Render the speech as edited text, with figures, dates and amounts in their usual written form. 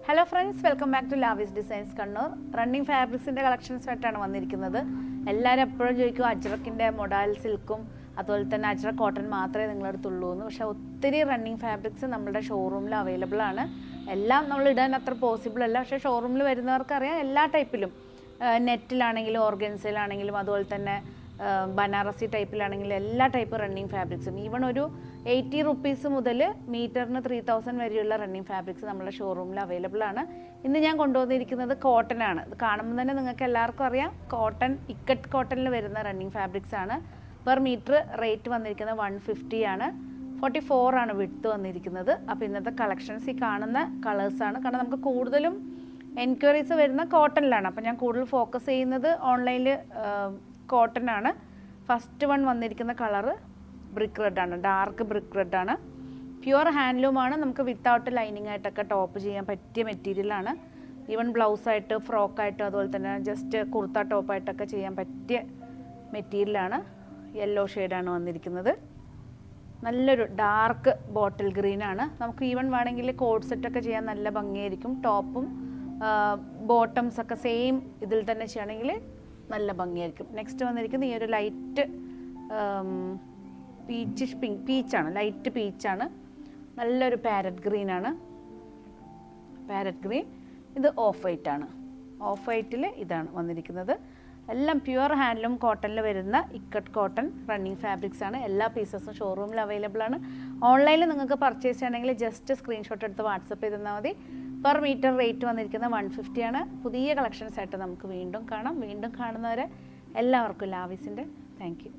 Hello friends, welcome back to Lavis designs Kannur. Running ഫാബ്രിക്സിൻ്റെ കളക്ഷൻസായിട്ടാണ് വന്നിരിക്കുന്നത്. എല്ലാവരും എപ്പോഴും ചോദിക്കും അജ്രക്കിൻ്റെ മൊഡാൽ സിൽക്കും അതുപോലെ തന്നെ അജ്രക് കോട്ടൺ മാത്രമേ നിങ്ങളടുത്തുള്ളൂ എന്ന്. പക്ഷേ ഒത്തിരി റണ്ണിങ് ഫാബ്രിക്സ് നമ്മളുടെ ഷോറൂമിൽ അവൈലബിൾ ആണ്. എല്ലാം നമ്മൾ ഇടാൻ അത്ര പോസിബിൾ അല്ല, പക്ഷേ ഷോറൂമിൽ വരുന്നവർക്കറിയാം എല്ലാ ടൈപ്പിലും, നെറ്റിലാണെങ്കിലും ഓർഗൻസയിലാണെങ്കിലും അതുപോലെ തന്നെ ബനാറസി ടൈപ്പിലാണെങ്കിലും എല്ലാ ടൈപ്പ് റണ്ണിങ് ഫാബ്രിക്സും, ഈവൺ ഒരു 80 റുപ്പീസ് മുതൽ മീറ്ററിന് 3000 വരെയുള്ള റണ്ണിങ് ഫാബ്രിക്സ് നമ്മുടെ ഷോറൂമിൽ അവൈലബിൾ ആണ്. ഇന്ന് ഞാൻ കൊണ്ടുവന്നിരിക്കുന്നത് കോട്ടൺ ആണ്. ഇത് കാണുമ്പോൾ തന്നെ നിങ്ങൾക്ക് എല്ലാവർക്കും അറിയാം, കോട്ടൺ, ഇക്കട്ട് കോട്ടണിൽ വരുന്ന റണ്ണിങ് ഫാബ്രിക്സ് ആണ്. പെർ മീറ്റർ റേറ്റ് വന്നിരിക്കുന്നത് 150 ആണ്. 44 ആണ് വിഡ്ത്ത് വന്നിരിക്കുന്നത്. അപ്പോൾ ഇന്നത്തെ കളക്ഷൻസ് ഈ കാണുന്ന കളേഴ്സാണ്. കാരണം നമുക്ക് കൂടുതലും എൻക്വയറീസ് വരുന്ന കോട്ടണിലാണ്. അപ്പോൾ ഞാൻ കൂടുതൽ ഫോക്കസ് ചെയ്യുന്നത് ഓൺലൈനിൽ കോട്ടൺ ആണ്. ഫസ്റ്റ് വൺ വന്നിരിക്കുന്ന കളറ് ബ്രിക്ക് റെഡ് ആണ്, ഡാർക്ക് ബ്രിക്ക് റെഡ് ആണ്. പ്യുവർ ഹാൻഡ്ലൂമാണ്. നമുക്ക് വിത്തൗട്ട് ലൈനിങ് ആയിട്ടൊക്കെ ടോപ്പ് ചെയ്യാൻ പറ്റിയ മെറ്റീരിയലാണ്. ഈവൻ ബ്ലൗസായിട്ട്, ഫ്രോക്കായിട്ട്, അതുപോലെ തന്നെ ജസ്റ്റ് കുർത്ത ടോപ്പായിട്ടൊക്കെ ചെയ്യാൻ പറ്റിയ മെറ്റീരിയലാണ്. യെല്ലോ ഷെയ്ഡാണ് വന്നിരിക്കുന്നത്. നല്ലൊരു ഡാർക്ക് ബോട്ടിൽ ഗ്രീനാണ്. നമുക്ക് ഈവൻ വേണമെങ്കിൽ കോഡ് സെറ്റൊക്കെ ചെയ്യാൻ നല്ല ഭംഗിയായിരിക്കും. ടോപ്പും ബോട്ടംസൊക്കെ സെയിം ഇതിൽ തന്നെ ചെയ്യുകയാണെങ്കിൽ നല്ല ഭംഗിയായിരിക്കും. നെക്സ്റ്റ് വന്നിരിക്കുന്നത് ഈ ഒരു ലൈറ്റ് പീച്ചാണ്, ലൈറ്റ് പീച്ചാണ്. നല്ലൊരു പാരറ്റ് ഗ്രീനാണ്, പാരറ്റ് ഗ്രീൻ. ഇത് ഓഫ് വൈറ്റ് ആണ്. ഓഫ് വൈറ്റിൽ ഇതാണ് വന്നിരിക്കുന്നത്. എല്ലാം പ്യുവർ ഹാൻഡ്ലൂം കോട്ടണിൽ വരുന്ന ഇക്കട്ട് കോട്ടൺ റണ്ണിങ് ഫാബ്രിക്സ് ആണ്. എല്ലാ പീസസും ഷോറൂമിൽ അവൈലബിൾ ആണ്. ഓൺലൈനിൽ നിങ്ങൾക്ക് പർച്ചേസ് ചെയ്യണമെങ്കിൽ ജസ്റ്റ് സ്ക്രീൻഷോട്ട് എടുത്ത് വാട്സപ്പ് ചെയ്ത് തന്നാൽ മതി. പെർ മീറ്റർ റേറ്റ് വന്നിരിക്കുന്നത് 150 ആണ്. പുതിയ കളക്ഷൻസ് ആയിട്ട് നമുക്ക് വീണ്ടും കാണാം. വീണ്ടും കാണുന്നവരെ എല്ലാവർക്കും ലാവിസിൻ്റെ താങ്ക് യു.